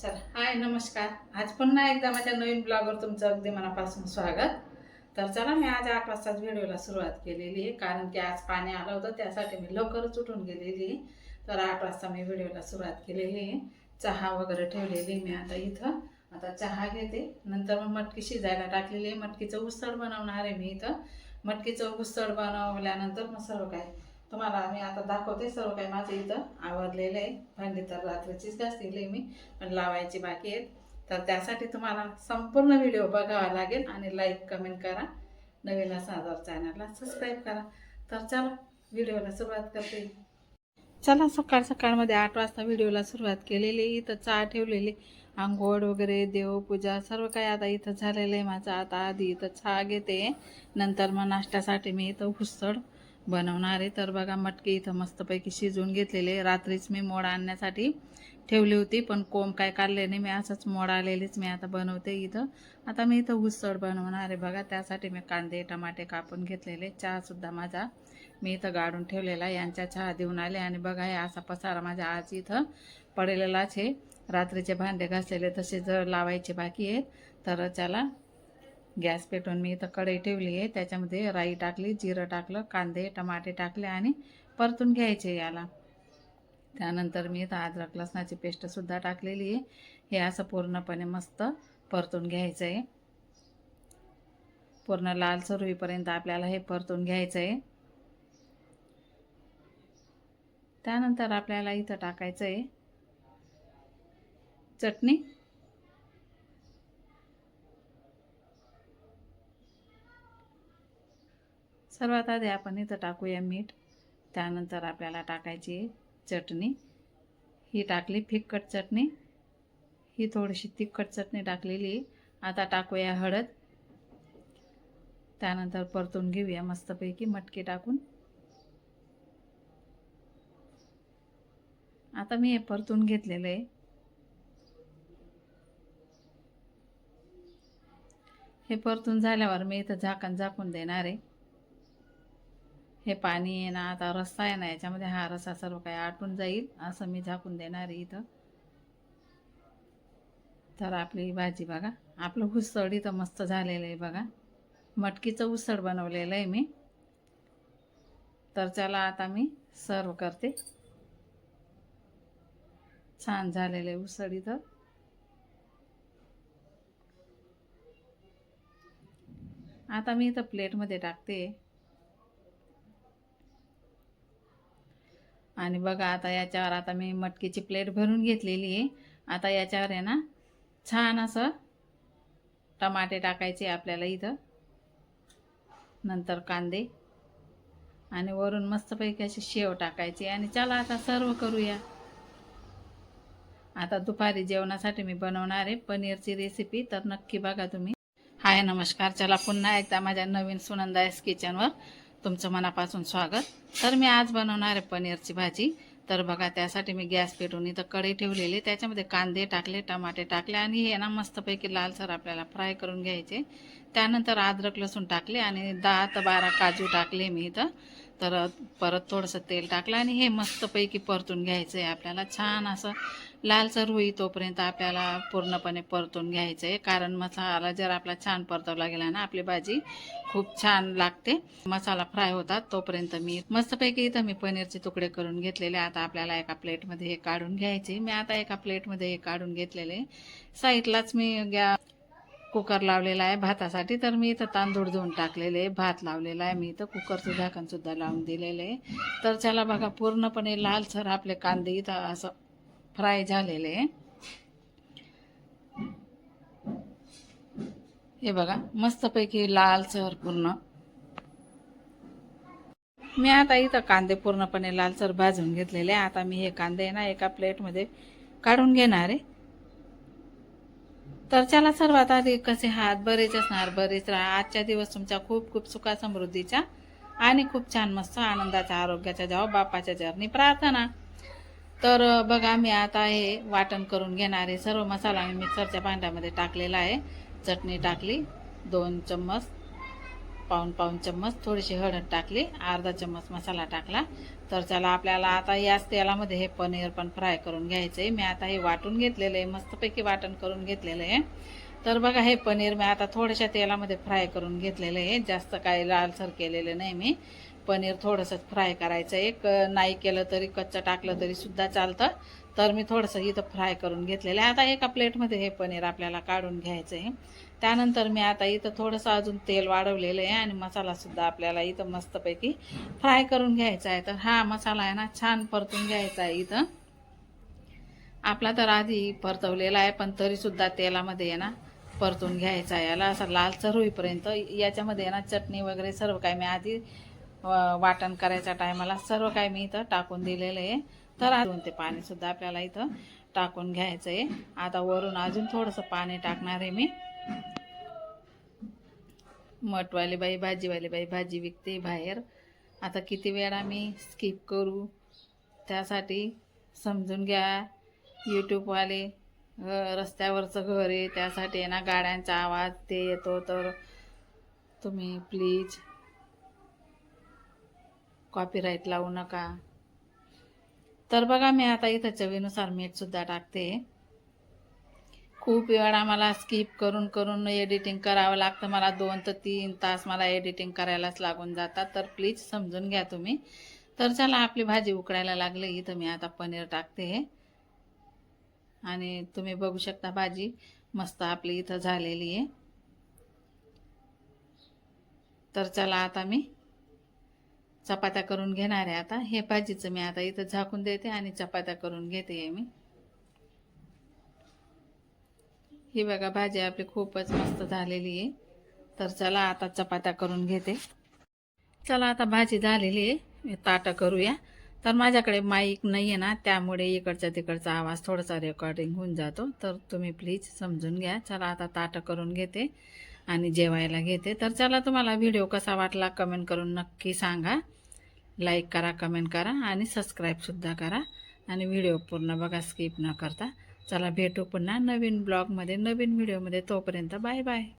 चला हाय नमस्कार. आज पुन्हा एकदा माझ्या नवीन ब्लॉगवर तुमचं अगदी मनापासून स्वागत. तर चला मी आज 8 वाजताच व्हिडिओला सुरुवात केलेली आहे, कारण की आज पाणी आलं होतं त्यासाठी मी लवकरच उठून गेलेली आहे. तर 8 वाजता मी व्हिडिओला सुरुवात केलेली आहे. चहा वगैरे ठेवलेली मी आता इथं. आता चहा घेते, नंतर मग मटकी शिजायला टाकलेली आहे. मटकीचं उसळ बनवणार आहे मी इथं. मटकीचं उसळ बनवल्यानंतर मग सर्व काय तुम्हाला मी आता दाखवते. सर्व काही माझं इथं आवरलेलं आहे. भांडी तर रात्रीचीच घासलेली मी, पण लावायची बाकी आहेत. तर त्यासाठी तुम्हाला संपूर्ण व्हिडिओ बघावा लागेल आणि लाईक कमेंट करा. नवीन असाल तर चॅनलला सबस्क्राईब करा. तर चला व्हिडिओला सुरुवात करते. चला सकाळमध्ये 8 वाजता व्हिडिओला सुरुवात केलेली. इथं चहा ठेवलेली, आंघोळ वगैरे देवपूजा सर्व काही आता इथं झालेलं आहे माझं. आता आधी इथं चहा घेते, नंतर मग नाश्त्यासाठी मी इथं उसळ बनवणार आहे. तर बघा मटकी इथं मस्तपैकी शिजवून घेतलेले. रात्रीच मी मोड आणण्यासाठी ठेवली होती, पण कोंब काय काढले नाही मी, असंच मोड आलेलीच मी आता बनवते इथं. आता मी इथं उसळ बनवणार आहे बघा. त्यासाठी मी कांदे टमाटे कापून घेतलेले. चहासुद्धा माझा मी इथं गाडून ठेवलेला. यांच्या चहा देऊन आले आणि बघा हे असा पसारा माझ्या आज इथं पडलेलाच आहे. रात्रीचे भांडे घासलेले तसे जर लावायचे बाकी आहेत. तर चला गॅस पेटवून मी इथं कढई ठेवली आहे. त्याच्यामध्ये राई टाकली, जिरं टाकलं, कांदे टमाटे टाकले आणि परतून घ्यायचे याला. त्यानंतर मी इथं अद्रक लसणाची पेस्टसुद्धा टाकलेली आहे. हे असं पूर्णपणे मस्त परतून घ्यायचं आहे. पूर्ण लालसर होईपर्यंत आपल्याला हे परतून घ्यायचं आहे. त्यानंतर आपल्याला इथं टाकायचं आहे चटणी, सर्वात आधी आपण इथं टाकूया मीठ. त्यानंतर आपल्याला टाकायची चटणी. ही टाकली फिक्कट चटणी, ही थोडीशी तिखट चटणी टाकलेली. आता टाकूया हळद. त्यानंतर परतून घेऊया मस्तपैकी मटकी टाकून. आता मी हे परतून घेतलेलं आहे. हे परतून झाल्यावर मी इथं झाकून देणार आहे. हे पाणी आहे ना, आता रस्सा आहे ना, याच्यामध्ये हा रस्सा सर्व काही आटून जाईल असं मी झाकून देणार आहे इथं. तर आपली भाजी बघा, आपलं उसळ इथं मस्त झालेलं आहे बघा. मटकीचं उसळ बनवलेलं आहे मी. तर चला आता मी सर्व करते. छान झालेलं आहे उसळ इथं. आता मी इथं प्लेटमध्ये टाकते. आणि बघा आता याच्यावर आता मी मटकीची प्लेट भरून घेतलेली आहे. आता याच्यावर आहे ना छान असं टमाटे टाकायचे आपल्याला इथं, नंतर कांदे आणि वरून मस्तपैकी अशी शेव टाकायची. आणि चला आता सर्व करूया. आता दुपारी जेवणासाठी मी बनवणार आहे पनीरची रेसिपी, तर नक्की बघा तुम्ही. हाय नमस्कार. चला पुन्हा एकदा माझ्या नवीन सुनंदास किचनवर तुमचं मनापासून स्वागत. तर मी आज बनवणार आहे पनीरची भाजी. तर बघा त्यासाठी मी गॅस पेटवून इथं कढई ठेवलेली. त्याच्यामध्ये कांदे टाकले, टमाटे टाकले आणि हे ना मस्तपैकी लालसर आपल्याला फ्राय करून घ्यायचे. त्यानंतर अद्रक लसूण टाकले आणि 10 ते 12 काजू टाकले मी इथं. तर परत थोडंसं तेल टाकलं आणि हे मस्तपैकी परतून घ्यायचं आहे आपल्याला. छान असं लालसर होई तोपर्यंत आपल्याला पूर्णपणे परतून घ्यायचं आहे. कारण मसाला जर आपला छान परतवला गेला ना, आपली भाजी खूप छान लागते. मसाला फ्राय होतात तोपर्यंत मी मस्तपैकी इथं मी पनीरचे तुकडे करून घेतलेले. आता आपल्याला एका प्लेटमध्ये हे काढून घ्यायचे. मी आता एका प्लेटमध्ये हे काढून घेतलेले. साईडलाच मी कुकर लावलेला आहे भातासाठी. तर मी इथं तांदूळ धुवून टाकलेले, भात लावलेला आहे मी इथं. कुकरचं झाकणसुद्धा लावून दिलेलं आहे. तर चला बघा पूर्णपणे लालसर आपले कांदे इथं असं फ्राय झालेले. हे बघा मस्तपैकी लालसर पूर्ण. मी आता इथं कांदे पूर्णपणे लालसर भाजून घेतलेले. आता मी हे कांदे ना एका प्लेटमध्ये काढून घेणार आहे. तर चला सर्वात आधी कसे हात बरेच असणार, बरेच राहा. आजच्या दिवस तुमच्या खूप खूप सुखा समृद्धीच्या आणि खूप छान मस्त आनंदाच्या आरोग्याच्या जावं बापाच्या चरणी प्रार्थना. तर बघा मी आता हे वाटण करून घेणार आहे. सर्व मसाला मी मिक्सरच्या भांड्यामध्ये टाकलेला आहे. चटणी टाकली 2 चम्मच, पाऊण चम्मच थोडीशी हळद टाकली, अर्धा चम्मच मसाला टाकला. तर चला आपल्याला आता याच तेलामध्ये हे पनीर पण फ्राय करून घ्यायचं आहे. मी आता हे वाटून घेतलेलं आहे, मस्तपैकी वाटण करून घेतलेलं आहे. तर बघा हे पनीर मी आता थोड्याशा तेलामध्ये फ्राय करून घेतलेलं आहे, जास्त काही लालसर केलेलं नाही मी. पनीर थोडंसं फ्राय करायचं आहे, नाही केलं तरी कच्चं टाकलं तरी सुद्धा चालतं. तर मी थोडंसं इथं फ्राय करून घेतलेलं आहे. आता एका प्लेटमध्ये हे पनीर आपल्याला काढून घ्यायचं आहे. त्यानंतर मी आता इथं थोडंसं अजून तेल वाढवलेलं आहे आणि मसालासुद्धा आपल्याला इथं मस्तपैकी फ्राय करून घ्यायचा आहे. तर हा मसाला आहे ना छान परतून घ्यायचा आहे. इथं आपला तर आधी परतवलेला आहे, पण तरीसुद्धा तेलामध्ये आहे ना परतून घ्यायचा आहे. याला असा लालसर होईपर्यंत याच्यामध्ये आहे ना चटणी वगैरे सर्व काय मी आधी वाटण करायच्या टायमाला सर्व काय मी इथं टाकून दिलेलं आहे. तर अजून ते पाणीसुद्धा आपल्याला इथं टाकून घ्यायचं आहे. आता वरून अजून थोडंसं पाणी टाकणार आहे मी. मठवाली बाई भाजीवाली बाई भाजी विकते बाहेर, आता किती वेळा मी स्किप करू, त्यासाठी समजून घ्या. यूट्यूबवाले रस्त्यावरचं घर आहे, त्यासाठी आहे ना गाड्यांचा आवाज ते येतो, तर तुम्ही प्लीज कॉपीराईट लावू नका. तर बघा मी आता इथं चवीनुसार मीठसुद्धा टाकते. खूप वेळा मला स्किप करून करून एडिटिंग करावं लागतं, मला 2 ते 3 तास मला एडिटिंग करायलाच लागून जातात, तर प्लीज समजून घ्या तुम्ही. तर चला आपली भाजी उकळायला लागली, इथं मी आता पनीर टाकते आणि तुम्ही बघू शकता भाजी मस्त आपली इथं झालेली आहे. तर चला आता मी चपात्या करून घेणार आहे. आता हे भाजीचं मी आता इथं झाकून देते आणि चपात्या करून घेते मी. ही बघा भाजी आपली खूपच मस्त झालेली आहे. तर चला आता चपात्या करून घेते. चला आता भाजी झालेली आहे, ताटं करूया. तर माझ्याकडे माईक नाही आहे ना, त्यामुळे इकडच्या तिकडचा आवाज थोडासा रेकॉर्डिंग होऊन जातो, तर तुम्ही प्लीज समजून घ्या. चला आता ताटं करून घेते आणि जेवायला घेते. तर चला तुम्हाला व्हिडिओ कसा वाटला कमेंट करून नक्की सांगा. लाईक करा, कमेंट करा आणि सबस्क्राईबसुद्धा करा आणि व्हिडिओ पूर्ण बघा स्किप न करता. चला भेटू पुन्हा नवीन ब्लॉगमध्ये, नवीन व्हिडिओमध्ये. तोपर्यंत बाय बाय.